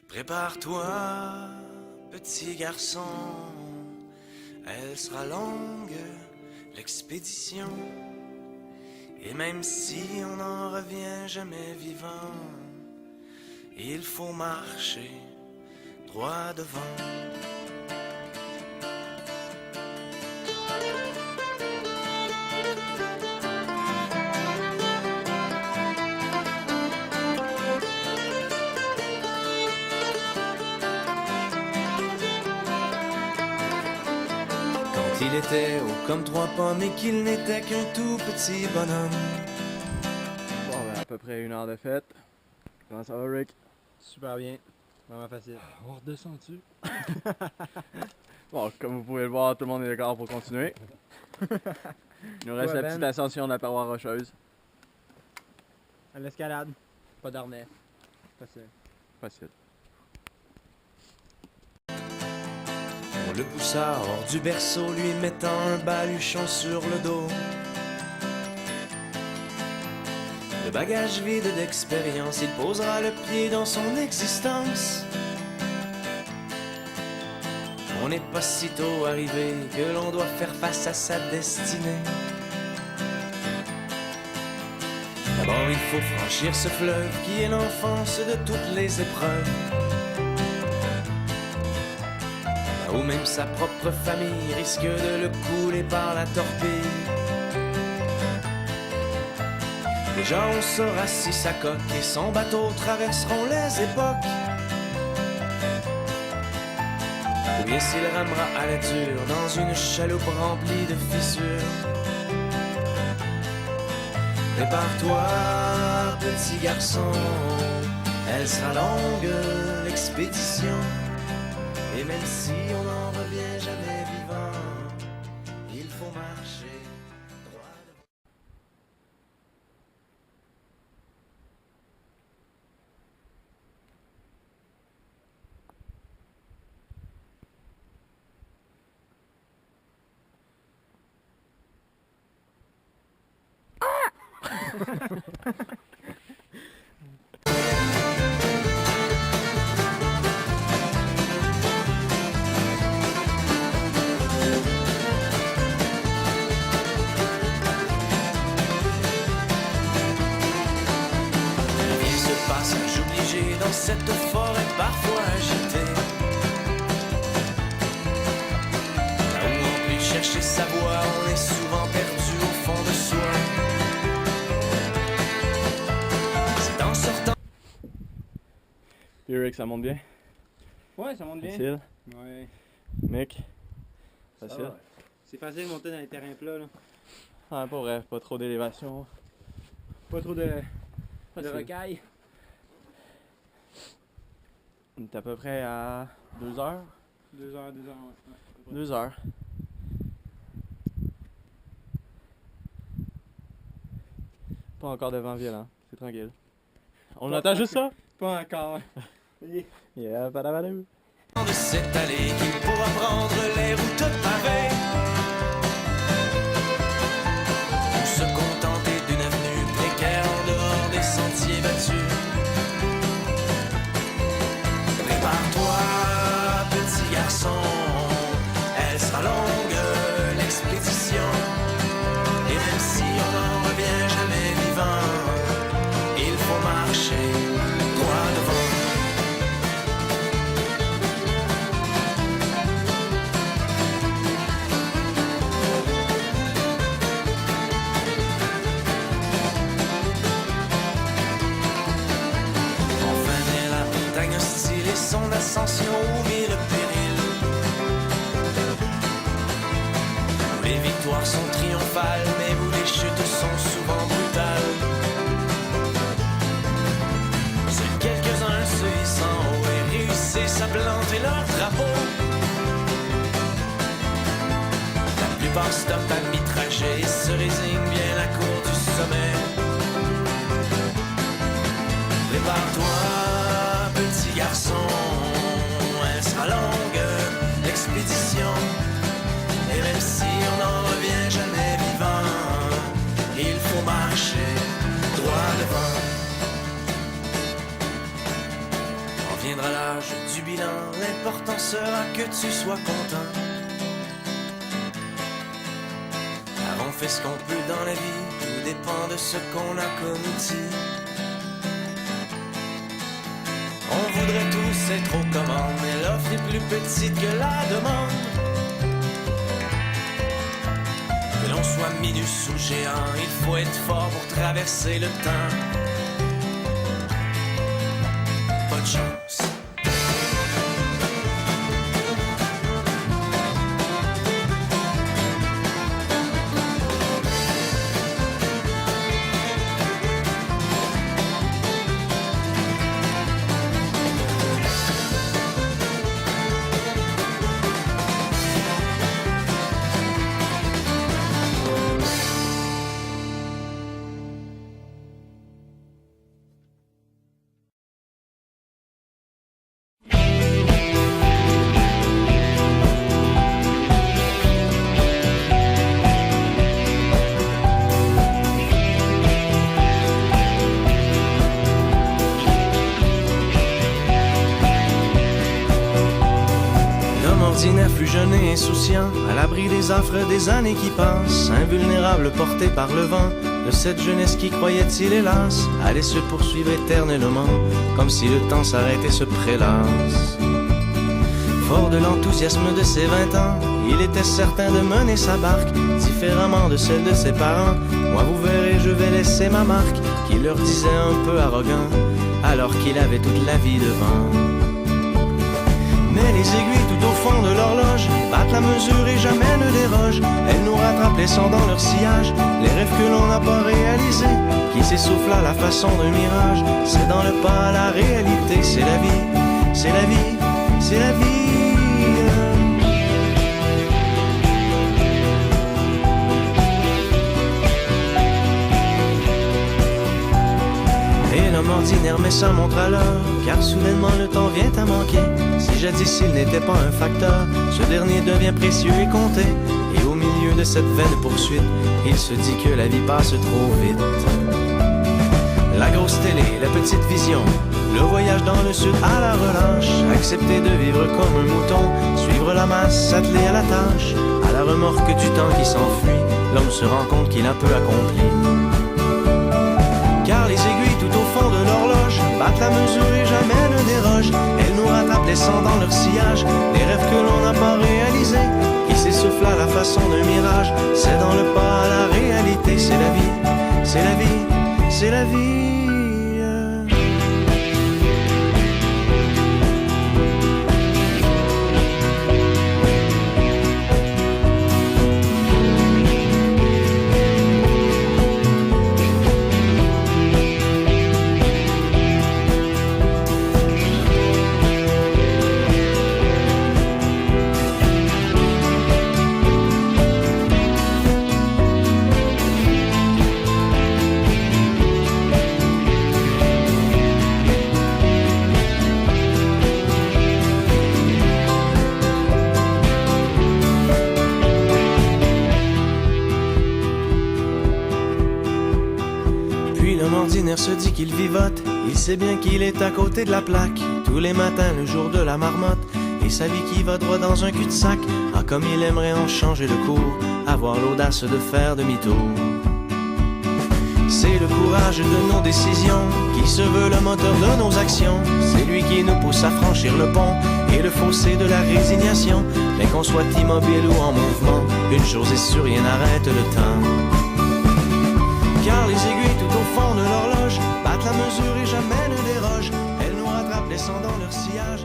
Prépare-toi, petit garçon, elle sera longue, l'expédition. Et même si on n'en revient jamais vivant, il faut marcher droit devant. Il était haut comme 3 pommes et qu'il n'était qu'un tout petit bonhomme. Bon, ben, à peu près 1 heure de fête. Comment ça va, Rick? Super bien. Vraiment facile. On redescend-tu? Bon, comme vous pouvez le voir, tout le monde est d'accord pour continuer. Il nous reste Ouais, la Ben. petite ascension de la paroi rocheuse. À l'escalade. Pas d'harnais. Facile. Facile. On le poussa hors du berceau, lui mettant un baluchon sur le dos. Le bagage vide d'expérience, il posera le pied dans son existence. On n'est pas si tôt arrivé que l'on doit faire face à sa destinée. D'abord, il faut franchir ce fleuve qui est l'enfance de toutes les épreuves. Ou même sa propre famille risque de le couler par la torpille. Déjà on saura si sa coque et son bateau traverseront les époques, ou bien s'il ramera à la dure dans une chaloupe remplie de fissures. Prépare-toi, petit garçon, elle sera longue, l'expédition. Et même si on n'en revient jamais vivant, il faut marcher droit devant. Passage obligé dans cette forêt parfois agitée, là où on peut chercher sa voie, on est souvent perdu au fond de soi. C'est en sortant. Puis Rick, ça monte bien? Ouais, ça monte bien. Facile? Ouais. Mick? Ça Facile? va. C'est facile de monter dans les terrains plats, là. Ah, pas vrai, pas trop d'élévation. Pas trop de Facile. rocailles. On est à peu près à 2 heures. 2 heures, ouais. 2 heures. Pas encore de vent violent, c'est tranquille. On entend juste ça? Pas encore. Yeah, padabadou. De cette allée qu'il pourra prendre les routes pavées, ou se contenter d'une avenue précaire en dehors des sentiers battus. Prépare-toi, petit garçon, elle sera longue, l'expédition. Et même si on n'en revient jamais vivant, il faut marcher droit devant. Son ascension ou mille périls. Où les victoires sont triomphales, mais où les chutes sont souvent brutales. Seuls quelques-uns se hissant en haut et réussissent à planter leur drapeau. La plupart stoppent à mi-trajet et se résignent bien à court du sommet. Prépare-toi, petit garçon, elle sera longue, l'expédition. Et même si on n'en revient jamais vivant, il faut marcher droit devant. Viendra l'âge du bilan, l'important sera que tu sois content. Avons fait ce qu'on peut dans la vie, tout dépend de ce qu'on a comme outil. On voudrait tous être aux commandes, mais l'offre est plus petite que la demande. Que l'on soit minus ou géant, il faut être fort pour traverser le temps. Pas de chance. Ordinaire fut jeune et insouciant, à l'abri des affres des années qui passent, invulnérable porté par le vent de cette jeunesse qui croyait-il hélas allait se poursuivre éternellement, comme si le temps s'arrêtait se prélasse. Fort de l'enthousiasme de ses 20 ans, il était certain de mener sa barque différemment de celle de ses parents. Moi vous verrez, je vais laisser ma marque, qui leur disait un peu arrogant, alors qu'il avait toute la vie devant. Mais les aiguilles tout au fond de l'horloge battent la mesure et jamais ne dérogent. Elles nous rattrapent laissant dans leur sillage les rêves que l'on n'a pas réalisés, qui s'essoufflent à la façon d'un mirage. C'est dans le pas à la réalité, c'est la vie, c'est la vie, c'est la vie. Et l'homme ordinaire met sa montre à l'heure, car soudainement le temps vient à manquer. Si jadis il n'était pas un facteur, ce dernier devient précieux et compté. Et au milieu de cette vaine poursuite, il se dit que la vie passe trop vite. La grosse télé, la petite vision, le voyage dans le sud à la relâche, accepter de vivre comme un mouton, suivre la masse, s'atteler à la tâche. À la remorque du temps qui s'enfuit, l'homme se rend compte qu'il a peu accompli. Car les aiguilles tout au fond de l'horloge battent la mesure et jamais ne dérogent. Elles nous rattrapent laissant dans leur sillage des rêves que l'on n'a pas réalisés, qui s'essoufflent à la façon d'un mirage. C'est dans le pas à la réalité, c'est la vie, c'est la vie, c'est la vie. Se dit qu'il vivote, il sait bien qu'il est à côté de la plaque tous les matins le jour de la marmotte, et sa vie qui va droit dans un cul-de-sac. Ah comme il aimerait en changer le cours, avoir l'audace de faire demi-tour. C'est le courage de nos décisions qui se veut le moteur de nos actions. C'est lui qui nous pousse à franchir le pont et le fossé de la résignation. Mais qu'on soit immobile ou en mouvement, une chose est sûre, rien n'arrête le temps. Car les aiguilles tout au fond de l'horloge battent la mesure et jamais ne dérogent. Elles nous rattrapent laissant dans leur sillage